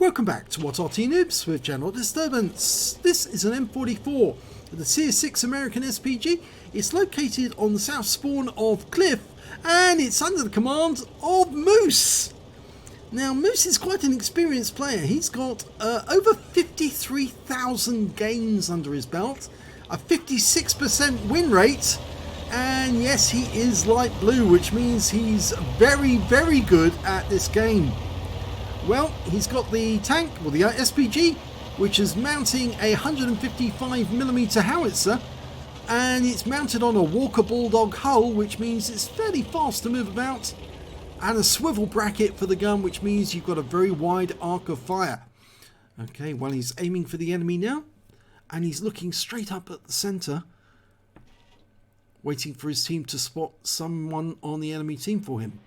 Welcome back to What Arty Noobs with General Disturbance. This is an M44 with a Tier 6 American SPG. It's located on the south spawn of Cliff and it's under the command of Moose. Now Moose is quite an experienced player. He's got over 53,000 games under his belt, a 56% win rate, and yes, he is light blue, which means he's very good at this game. Well, he's got the tank, or the SPG, which is mounting a 155mm howitzer, and it's mounted on a Walker Bulldog hull, which means it's fairly fast to move about, and a swivel bracket for the gun, which means you've got a very wide arc of fire. Okay, well, he's aiming for the enemy now, and he's looking straight up at the centre, waiting for his team to spot someone on the enemy team for him.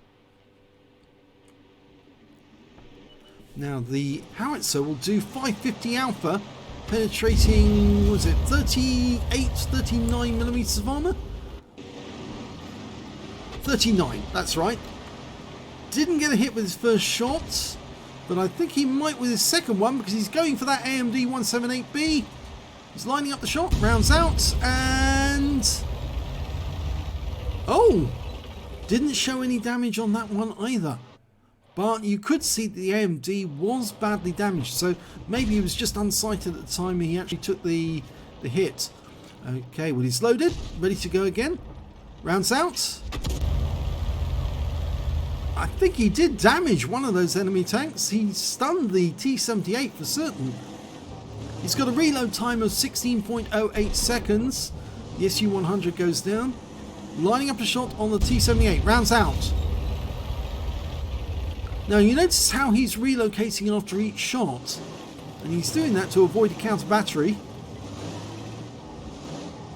Now the howitzer will do 550 alpha, penetrating, was it 39mm of armour? 39, that's right. Didn't get a hit with his first shot, but I think he might with his second one because he's going for that AMD 178B. He's lining up the shot, rounds out, and... oh! Didn't show any damage on that one either. But you could see the AMD was badly damaged, so maybe he was just unsighted at the time he actually took the hit. Okay, well, he's loaded, ready to go again. Rounds out. I think he did damage one of those enemy tanks. He stunned the T-78 for certain. He's got a reload time of 16.08 seconds. The SU-100 goes down. Lining up a shot on the T-78. Rounds out. Now you notice how he's relocating after each shot, and he's doing that to avoid a counter battery.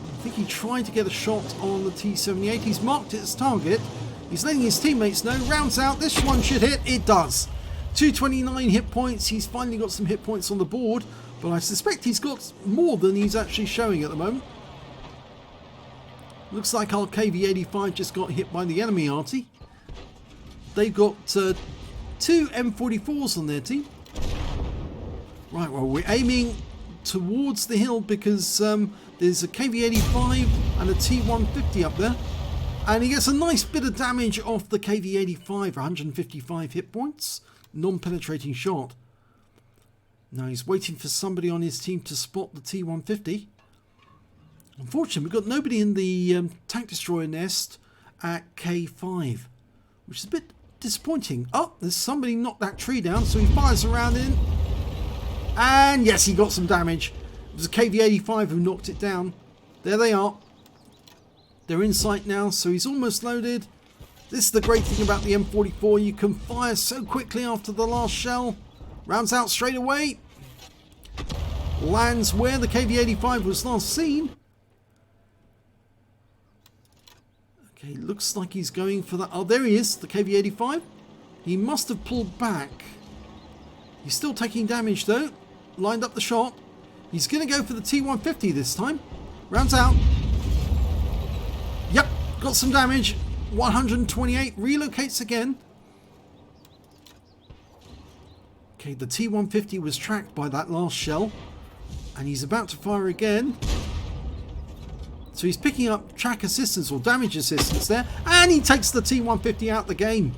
I think he tried to get a shot on the T-78. He's marked it as target. He's letting his teammates know. Rounds out. This one should hit. It does. 229 hit points. He's finally got some hit points on the board, but I suspect he's got more than he's actually showing at the moment. Looks like our KV-85 just got hit by the enemy Arty. They've got two M44s on their team. Right, well, we're aiming towards the hill because there's a KV-85 and a T-150 up there. And he gets a nice bit of damage off the KV-85, 155 hit points. Non-penetrating shot. Now he's waiting for somebody on his team to spot the T-150. Unfortunately, we've got nobody in the tank destroyer nest at K5, which is a bit disappointing. Oh, there's somebody knocked that tree down, so he fires around in. And yes, he got some damage. It was a KV-85 who knocked it down. There they are. They're in sight now, so he's almost loaded. This is the great thing about the M44. You can fire so quickly after the last shell. Rounds out straight away. Lands where the KV-85 was last seen. Okay, looks like he's going for that. Oh, there he is, the KV-85. He must have pulled back. He's still taking damage though. Lined up the shot. He's going to go for the T-150 this time. Rounds out. Yep, got some damage. 128, relocates again. Okay, the T-150 was tracked by that last shell. And he's about to fire again. So he's picking up track assistance or damage assistance there. And he takes the T-150 out the game.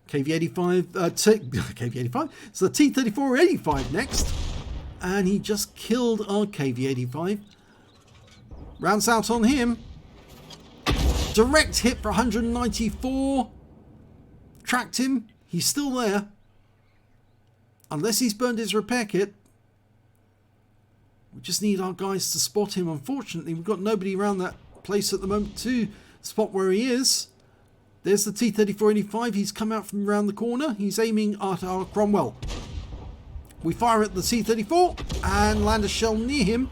KV-85, KV-85. So the T-34-85 next. And he just killed our KV-85. Rounds out on him. Direct hit for 194. Tracked him. He's still there. Unless he's burned his repair kit. We just need our guys to spot him. Unfortunately, we've got nobody around that place at the moment to spot where he is. There's the T-34-85. He's come out from around the corner. He's aiming at our Cromwell. We fire at the T-34 and land a shell near him.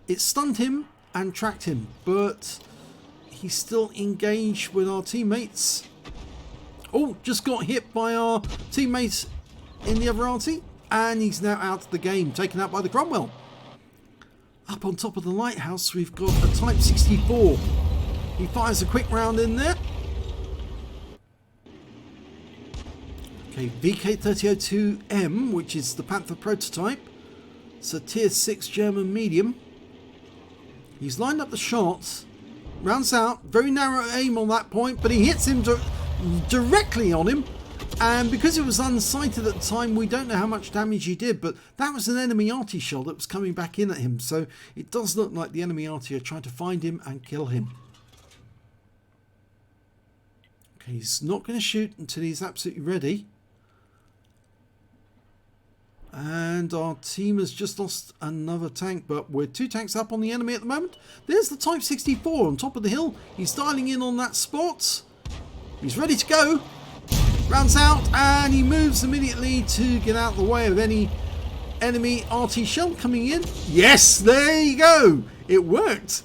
It stunned him and tracked him, but he's still engaged with our teammates. Oh, just got hit by our teammates in the other Arty, and he's now out of the game, taken out by the Cromwell. Up on top of the lighthouse, we've got a Type 64. He fires a quick round in there. Okay, VK3002M, which is the Panther prototype. It's a tier 6 German medium. He's lined up the shots. Rounds out. Very narrow aim on that point, but he hits him directly on him. And because it was unsighted at the time, we don't know how much damage he did, but that was an enemy Arty shell that was coming back in at him. So it does look like the enemy Arty are trying to find him and kill him. Okay, he's not going to shoot until he's absolutely ready. And our team has just lost another tank, but we're 2 tanks up on the enemy at the moment. There's the Type 64 on top of the hill. He's dialing in on that spot. He's ready to go. Rounds out and he moves immediately to get out of the way of any enemy Arty shell coming in. Yes, there you go. It worked.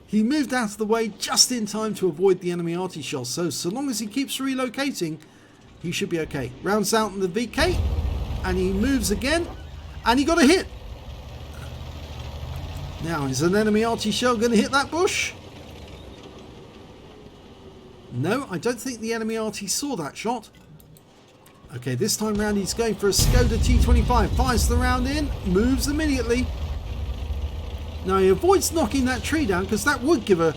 He moved out of the way just in time to avoid the enemy Arty shell. So long as he keeps relocating, he should be okay. Rounds out in the VK and he moves again and he got a hit. Now, is an enemy Arty shell going to hit that bush? No, I don't think the enemy Arty saw that shot. Okay, this time round he's going for a Skoda T25. Fires the round in, moves immediately. Now he avoids knocking that tree down because that would give a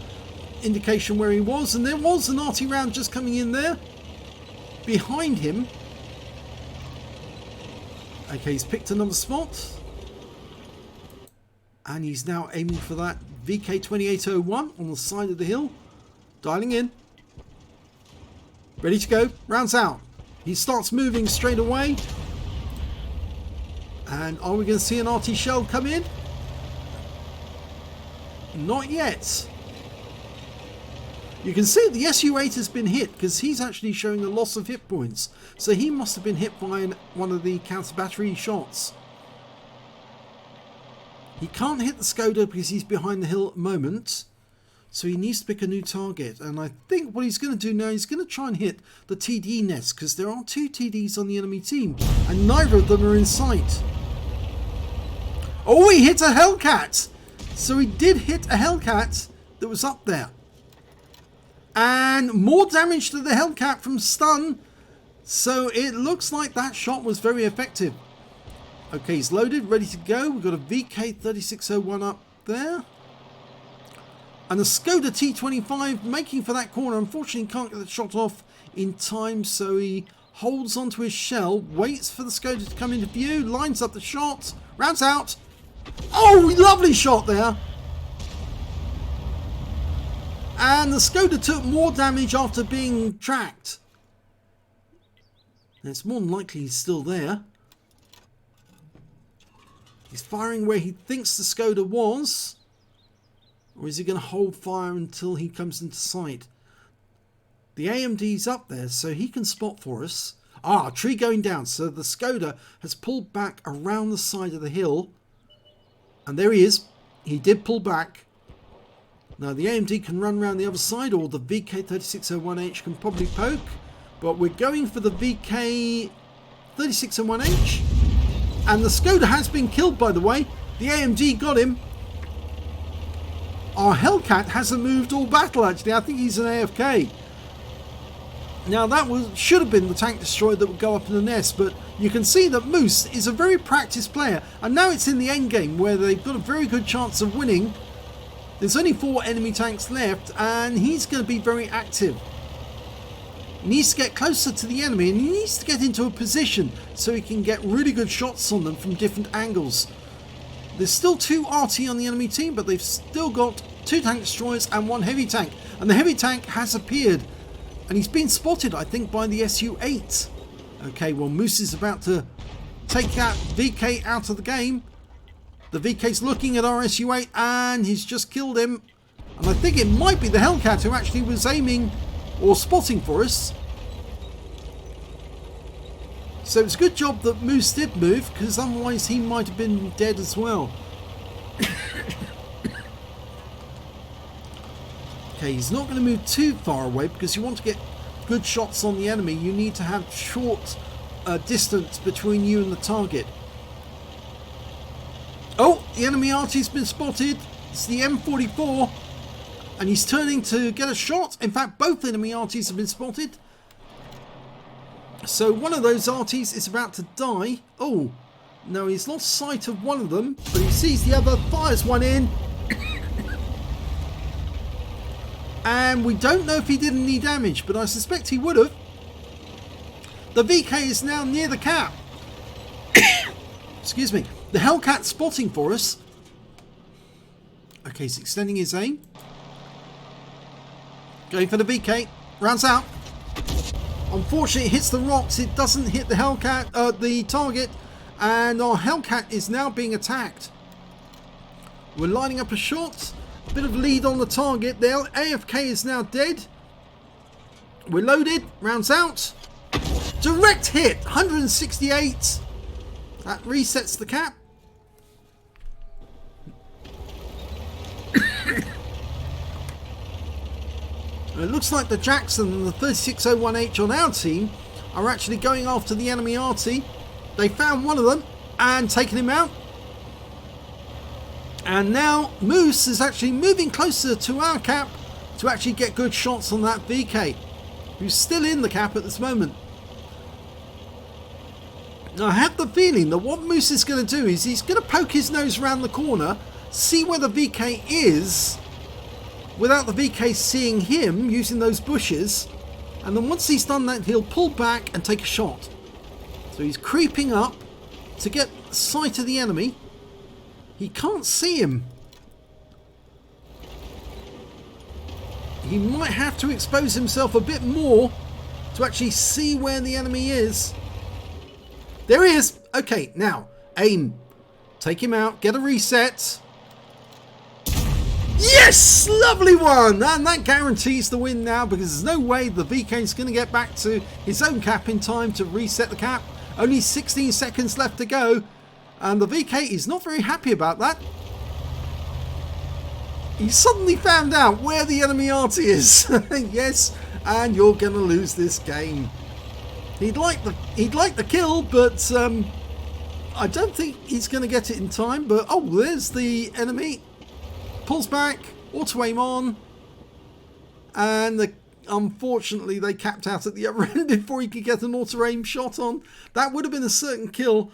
indication where he was. And there was an Arty round just coming in there. Behind him. Okay, he's picked another spot. And he's now aiming for that VK2801 on the side of the hill. Dialing in. Ready to go. Rounds out. He starts moving straight away. And are we going to see an Arty shell come in? Not yet. You can see the SU-8 has been hit because he's actually showing a loss of hit points. So he must have been hit by one of the counter battery shots. He can't hit the Skoda because he's behind the hill at the moment. So he needs to pick a new target. And I think what he's going to do now, he's going to try and hit the TD nest. Because there are 2 TDs on the enemy team. And neither of them are in sight. Oh, he hit a Hellcat. So he did hit a Hellcat that was up there. And more damage to the Hellcat from stun. So it looks like that shot was very effective. Okay, he's loaded, ready to go. We've got a VK3601 up there. And the Skoda T25 making for that corner. Unfortunately, can't get the shot off in time, so he holds onto his shell, waits for the Skoda to come into view, lines up the shot, rounds out. Oh, lovely shot there. And the Skoda took more damage after being tracked. And it's more than likely he's still there. He's firing where he thinks the Skoda was. Or is he going to hold fire until he comes into sight? The AMD's up there, so he can spot for us. Ah, tree going down. So the Skoda has pulled back around the side of the hill. And there he is. He did pull back. Now the AMD can run around the other side, or the VK3601H can probably poke. But we're going for the VK3601H. And the Skoda has been killed, by the way. The AMD got him. Our Hellcat hasn't moved all battle, actually. I think he's an AFK. Now that should have been the tank destroyer that would go up in the nest, but you can see that Moose is a very practiced player, and now it's in the end game where they've got a very good chance of winning. There's only 4 enemy tanks left, and he's going to be very active. He needs to get closer to the enemy, and he needs to get into a position so he can get really good shots on them from different angles. There's still 2 Arty on the enemy team, but they've still got 2 tank destroyers and 1 heavy tank. And the heavy tank has appeared. And he's been spotted, I think, by the SU-8. Okay, well, Moose is about to take that VK out of the game. The VK's looking at our SU-8 and he's just killed him. And I think it might be the Hellcat who actually was aiming or spotting for us. So it's a good job that Moose did move, because otherwise he might have been dead as well. Okay, he's not going to move too far away, because you want to get good shots on the enemy. You need to have short distance between you and the target. Oh, the enemy Arty's been spotted. It's the M44. And he's turning to get a shot. In fact, both enemy Artys have been spotted. So one of those Artys is about to die. Oh, no, he's lost sight of one of them, but he sees the other, fires one in. And we don't know if he did any damage, but I suspect he would have. The VK is now near the cap. Excuse me. The Hellcat spotting for us. Okay, he's extending his aim. Going for the VK. Rounds out. Unfortunately, it hits the rocks. It doesn't hit the Hellcat, the target. And our Hellcat is now being attacked. We're lining up a shot. A bit of lead on the target. The AFK is now dead. We're loaded. Rounds out. Direct hit. 168. That resets the cap. It looks like the Jackson and the 3601H on our team are actually going after the enemy Arty. They found one of them and taken him out. And now Moose is actually moving closer to our cap to actually get good shots on that VK, who's still in the cap at this moment. Now I have the feeling that what Moose is going to do is he's going to poke his nose around the corner, see where the VK is, without the VK seeing him using those bushes, and then once he's done that he'll pull back and take a shot. So he's creeping up to get sight of the enemy. He can't see him. He might have to expose himself a bit more to actually see where the enemy is. There he is. Okay, now aim. Take him out. Get a reset. Yes! Lovely one! And that guarantees the win now, because there's no way the VK is going to get back to his own cap in time to reset the cap. Only 16 seconds left to go. And the VK is not very happy about that. He suddenly found out where the enemy Arty is. Yes, and you're going to lose this game. He'd like the kill, but I don't think he's going to get it in time. But oh, there's the enemy. Pulls back, auto aim on, and unfortunately they capped out at the other end before he could get an auto aim shot on. That would have been a certain kill.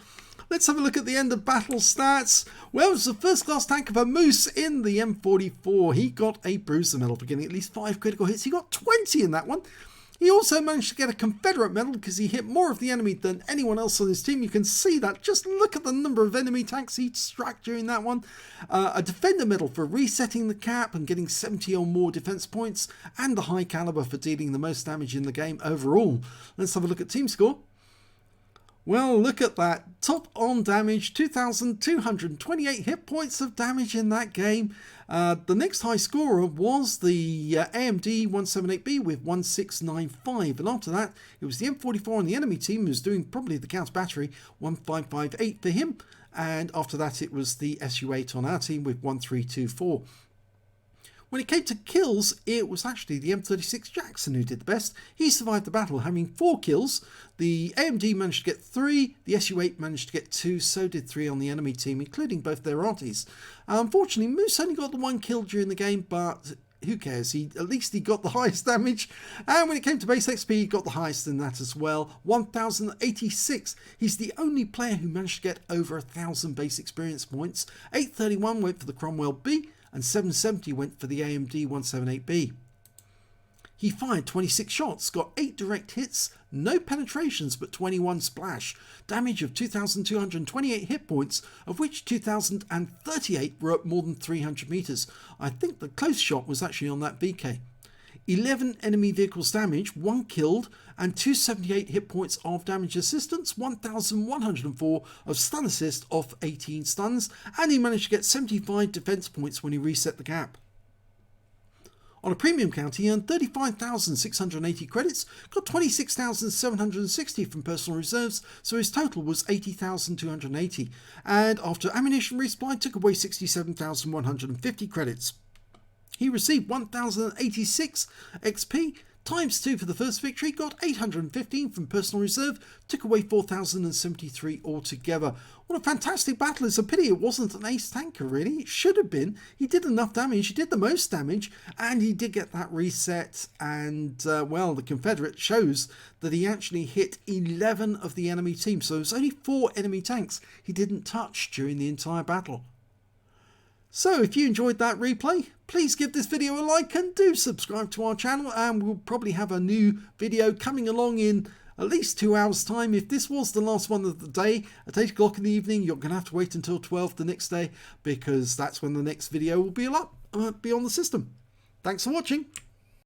Let's have a look at the end of battle stats. Well, it was the first class tank of a Moose in the M44. He got a bruiser medal for getting at least 5 critical hits. He got 20 in that one. He also managed to get a Confederate medal because he hit more of the enemy than anyone else on his team. You can see that. Just look at the number of enemy tanks he struck during that one. A Defender medal for resetting the cap and getting 70 or more defense points. And the high caliber for dealing the most damage in the game overall. Let's have a look at team score. Well, look at that. Top on damage, 2,228 hit points of damage in that game. The next high scorer was the AMD 178B with 1695. And after that, it was the M44 on the enemy team who was doing probably the counter battery, 1558 for him. And after that, it was the SU8 on our team with 1324. When it came to kills, it was actually the M36 Jackson who did the best. He survived the battle, having 4 kills. The AMD managed to get 3, the SU8 managed to get 2, so did 3 on the enemy team, including both their Artys. Unfortunately, Moose only got the 1 kill during the game, but who cares? At least he got the highest damage. And when it came to base XP, he got the highest in that as well, 1086. He's the only player who managed to get over 1000 base experience points. 831 went for the Cromwell B, and 770 went for the AMD 178B. He fired 26 shots, got 8 direct hits, no penetrations but 21 splash, damage of 2,228 hit points, of which 2,038 were at more than 300 meters. I think the close shot was actually on that VK. 11 enemy vehicles damaged, 1 killed, and 278 hit points of damage assistance, 1,104 of stun assist off 18 stuns, and he managed to get 75 defense points when he reset the cap. On a premium count, he earned 35,680 credits, got 26,760 from personal reserves, so his total was 80,280, and after ammunition resupply took away 67,150 credits. He received 1,086 XP, times 2 for the first victory, got 815 from personal reserve, took away 4,073 altogether. What a fantastic battle. It's a pity it wasn't an ace tanker, really. It should have been. He did enough damage, he did the most damage, and he did get that reset, and well, the Confederate shows that he actually hit 11 of the enemy team, so there's only 4 enemy tanks he didn't touch during the entire battle. So if you enjoyed that replay, please give this video a like and do subscribe to our channel, and we'll probably have a new video coming along in at least 2 hours time. If this was the last one of the day at 8 o'clock in the evening, you're going to have to wait until 12 the next day, because that's when the next video will be up, be on the system. Thanks for watching.